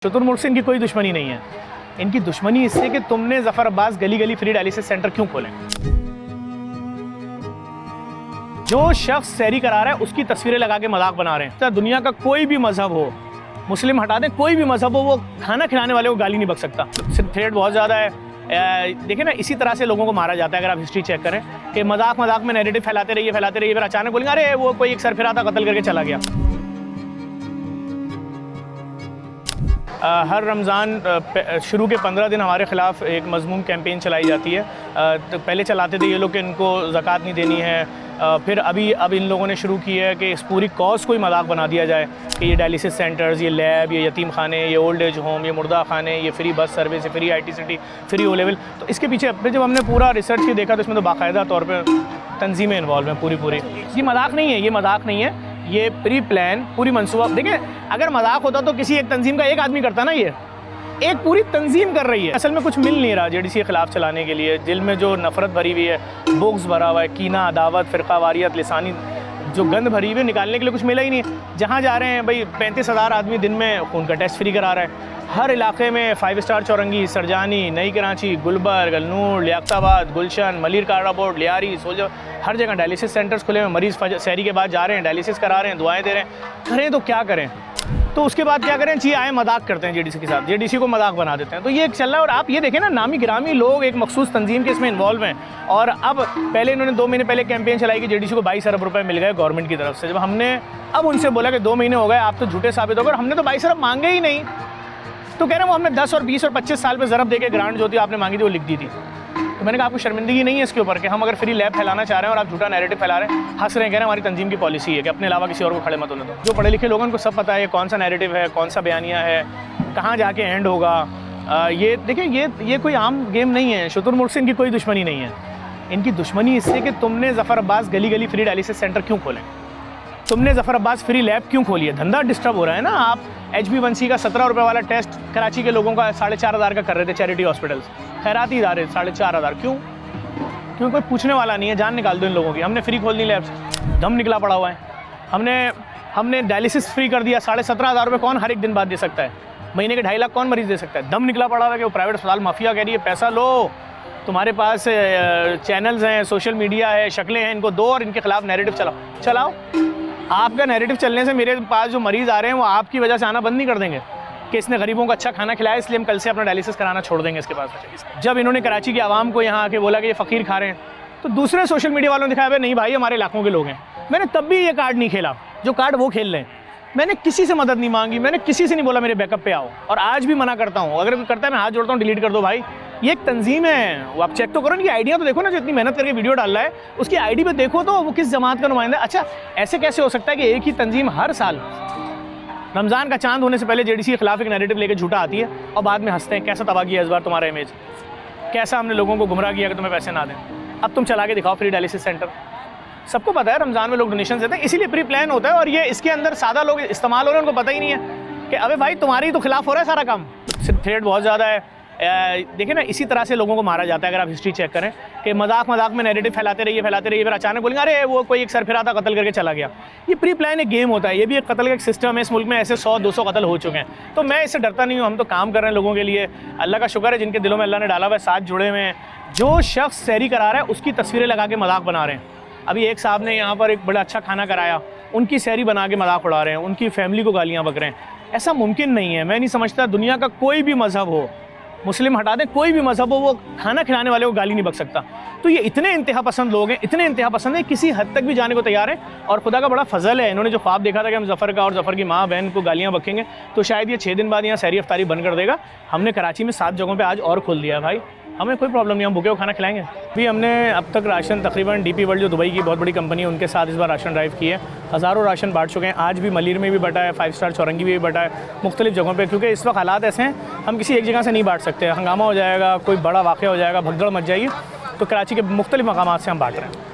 शुतुरमुर्ग से इनकी कोई दुश्मनी नहीं है। इनकी दुश्मनी इससे कि तुमने ज़फ़र अब्बास गली गली फ्री डायलिसिस सेंटर क्यों खोले। जो शख्स सैरी करा रहा है उसकी तस्वीरें लगा के मजाक बना रहे हैं। तो दुनिया का कोई भी मजहब हो, मुस्लिम हटा दें, कोई भी मजहब हो, वो खाना खिलाने वाले को गाली नहीं बक सकता। थ्रेट बहुत ज़्यादा है। देखिए ना, इसी तरह से लोगों को मारा जाता है। अगर आप हिस्ट्री चेक करें कि मजाक में नैरेटिव फैलाते रहिए फिर अचानक बोलेंगे अरे वो कोई एक सरफिरा था, कत्ल करके चला गया। हर रमज़ान शुरू के 15 दिन हमारे ख़िलाफ़ एक मज़मूम कैंपेन चलाई जाती है। तो पहले चलाते थे ये लोग कि इनको ज़कात नहीं देनी है, फिर अब इन लोगों ने शुरू की है कि इस पूरी कॉज को ही मजाक बना दिया जाए कि ये डायलिसिस सेंटर्स, ये लैब, ये यतीम खाने, ये ओल्ड एज होम, ये मुर्दा खाने, ये फ्री बस सर्विस, ये free ITCT, free O level. तो इसके पीछे जब हमने पूरा रिसर्च किया देखा तो इसमें तो बाकायदा तौर पर तंजीमें इन्वॉल्व हैं पूरी। ये मजाक नहीं है, ये प्री प्लान पूरी मनसूबा। देखिए, अगर मजाक होता तो किसी एक तंजीम का एक आदमी करता ना, ये एक पूरी तंजीम कर रही है। असल में कुछ मिल नहीं रहा JDC के ख़िलाफ़ चलाने के लिए। दिल में जो नफ़रत भरी हुई है, बुग़्ज़ भरा हुआ है, कीना, अदावत, फ़िरक़ा वारियत, लिसानी जो गंद भरी हुई है, निकालने के लिए कुछ मिला ही नहीं है। जहाँ जा रहे हैं भाई 35,000 आदमी दिन में खून का टेस्ट फ्री करा रहा है। हर इलाके में 5 स्टार चौरंगी, सरजानी, नई कराची, गुलबर्ग, अलनूर, लियाकताबाद, गुलशन, मलिर कारा बोर्ड, लियारी, सोलजर, हर जगह डायलिसिस सेंटर्स खुले हुए। मरीज़ सैरी के बाद जा रहे हैं, डायलिसिस करा रहे हैं, दुआएं दे रहे हैं। करें तो क्या करें? तो उसके बाद क्या करें? जी आए मजाक करते हैं JDC के साथ, JDC को मजाक बना देते हैं। तो ये चल रहा है। और आप ये देखें ना, नामी गिरामी लोग एक मखसूस तंजीम के इसमें इन्वॉल्व हैं। और अब पहले इन्होंने 2 महीने पहले कैंपेन चलाई कि JDC को 22 अरब रुपए मिल गए गवर्नमेंट की तरफ से। जब हमने अब उनसे बोला कि 2 महीने हो गए, आप तो झूठे साबित हो गए, हमने तो 22 अरब मांगे ही नहीं। तो कह रहे हैं वो हमने 10 और 20 और 25 साल पे ज़रब दे के ग्रांट जो थी आपने मांगी थी वो लिख दी थी। तो मैंने कहा आपको शर्मिंदगी नहीं है इसके ऊपर कि हम अगर फ्री लैब फैलाना चाह रहे हैं और आप झूठा नैरेटिव फैला रहे हैं, हंस रहे हैं, कह रहे हैं हमारी तंजीम की पॉलिसी है कि अपने अलावा किसी और को खड़े मत होने दो। जो पढ़े लिखे लोगों को सब पता है कौन सा नैरेटिव है, कौन सा बयानिया है, कहाँ जाके एंड होगा। ये देखिए, ये कोई आम गेम नहीं है। शुतुरमुर्ग से इनकी कोई दुश्मनी नहीं है। इनकी दुश्मनी इससे कि तुमने ज़फ़र अब्बास गली गली फ्री डायलिसिस सेंटर क्यों खोलें, तुमने ज़फ़र अब्बास फ्री लैब क्यों खोली है। धंधा डिस्टर्ब हो रहा है ना। आप HB1C का 17 रुपये वाला टेस्ट कराची के लोगों का 4,500 का कर रहे थे चैरिटी हॉस्पिटल्स, खैराती इदारे 4,500। क्यों कोई पूछने वाला नहीं है। जान निकाल दो इन लोगों की। हमने फ्री खोल दी लैब्स, दम निकला पड़ा हुआ है। हमने डायलिसिस फ्री कर दिया। 17,500 रुपये कौन हर एक दिन बाद दे सकता है? महीने के 2.5 लाख कौन मरीज़ दे सकता है? दम निकला पड़ा हुआ है कि वो प्राइवेट अस्पताल माफिया कह रही है पैसा लो, तुम्हारे पास चैनल्स हैं, सोशल मीडिया है, शक्लें हैं, इनको दो और इनके खिलाफ नैरेटिव चलाओ। आपका नैरेटिव चलने से मेरे पास जो मरीज़ आ रहे हैं वो आपकी वजह से आना बंद नहीं कर देंगे कि इसने गरीबों को अच्छा खाना खिलाया इसलिए हम कल से अपना डायलिसिस कराना छोड़ देंगे इसके पास। जब इन्होंने कराची की आवाम को यहाँ आके बोला कि ये फ़कीर खा रहे हैं, तो दूसरे सोशल मीडिया वालों ने दिखाया नहीं भाई हमारे इलाकों के लोग हैं। मैंने तब भी ये कार्ड नहीं खेला जो कार्ड वो खेल लें। मैंने किसी से मदद नहीं मांगी, मैंने किसी से नहीं बोला मेरे बैकअप पे आओ, और आज भी मना करता हूँ। अगर कोई करता है मैं हाथ जोड़ता हूँ, डिलीट कर दो भाई। ये एक तंजीम है, वो आप चेक तो करो। इनकी आइडिया तो देखो ना, जो इतनी मेहनत करके वीडियो डाल रहा है उसकी ID पे देखो तो वो किस जमात का नुमाइंदा है। अच्छा, ऐसे कैसे हो सकता है कि एक ही तंजीम हर साल रमज़ान का चांद होने से पहले JDC के खिलाफ एक नैरेटिव लेकर झूठा आती है और बाद में हंसते हैं कैसा तबाह किया इस बार तुम्हारा इमेज, कैसा हमने लोगों को गुमराह किया कि तुम्हें पैसे ना दें। अब तुम चला के दिखाओ फ्री डायलिसिस सेंटर। सबको पता है रमज़ान में लोग डोनेशन देते हैं, इसीलिए प्री प्लान होता है। और ये इसके अंदर सादा लोग इस्तेमाल हो रहे हैं, उनको पता ही नहीं है कि अबे भाई तुम्हारी तो खिलाफ हो रहा है सारा काम। थ्रेट बहुत ज़्यादा है। देखिए ना, इसी तरह से लोगों को मारा जाता है। अगर आप हिस्ट्री चेक करें कि मजाक में नैरेटिव फैलाते रहिए फिर अचानक बोलेंगे अरे वो कोई एक सरफिरा था, कत्ल करके चला गया। ये प्री प्लान एक गेम होता है। ये भी एक कत्ल का एक सिस्टम है। इस मुल्क में ऐसे 100-200 कत्ल हो चुके हैं। तो मैं इससे डरता नहीं हूँ। हम तो काम कर रहे हैं लोगों के लिए। अल्लाह का शुक्र है जिनके दिलों में अल्लाह ने डाला हुआ है, साथ जुड़े हुए हैं। जो शख्स सैरी करा रहा है उसकी तस्वीरें लगा के मजाक बना रहे हैं। अभी एक साहब ने यहाँ पर एक बड़ा अच्छा खाना कराया, उनकी सैरी बना के मजाक उड़ा रहे हैं, उनकी फैमिली को गालियाँ बक रहे हैं। ऐसा मुमकिन नहीं है। मैं नहीं समझता दुनिया का कोई भी मजहब हो, मुस्लिम हटा दें, कोई भी मजहब हो, वो खाना खिलाने वाले को गाली नहीं बक सकता। तो ये इतने इंतहा पसंद लोग हैं, इतने इंतहा पसंद है, किसी हद तक भी जाने को तैयार हैं। और खुदा का बड़ा फजल है, इन्होंने जो ख्वाब देखा था कि हम ज़फ़र का और ज़फ़र की माँ बहन को गालियाँ बकेंगे, तो शायद ये 6 दिन बाद यहाँ सैरी अफ्तारी बंद कर देगा। हमने कराची में 7 जगहों पर आज और खोल दिया है भाई। हमें कोई प्रॉब्लम नहीं, हम भूखे को खाना खिलाएंगे। भी हमने अब तक राशन तकरीबन DP वर्ल्ड जो दुबई की बहुत बड़ी कंपनी है उनके साथ इस बार राशन ड्राइव की है। हज़ारों राशन बांट चुके हैं। आज भी मलिर में भी बटा है, 5 स्टार चौरंगी भी बटा है, मुख्तलिफ जगहों पे। क्योंकि इस वक्त हालात ऐसे हैं, हम किसी एक जगह से नहीं बांट सकते। हंगामा हो जाएगा, कोई बड़ा वाक़या हो जाएगा, भगदड़ मच जाएगी। तो कराची के मुख्तलिफ मकामात से हम बांट रहे हैं।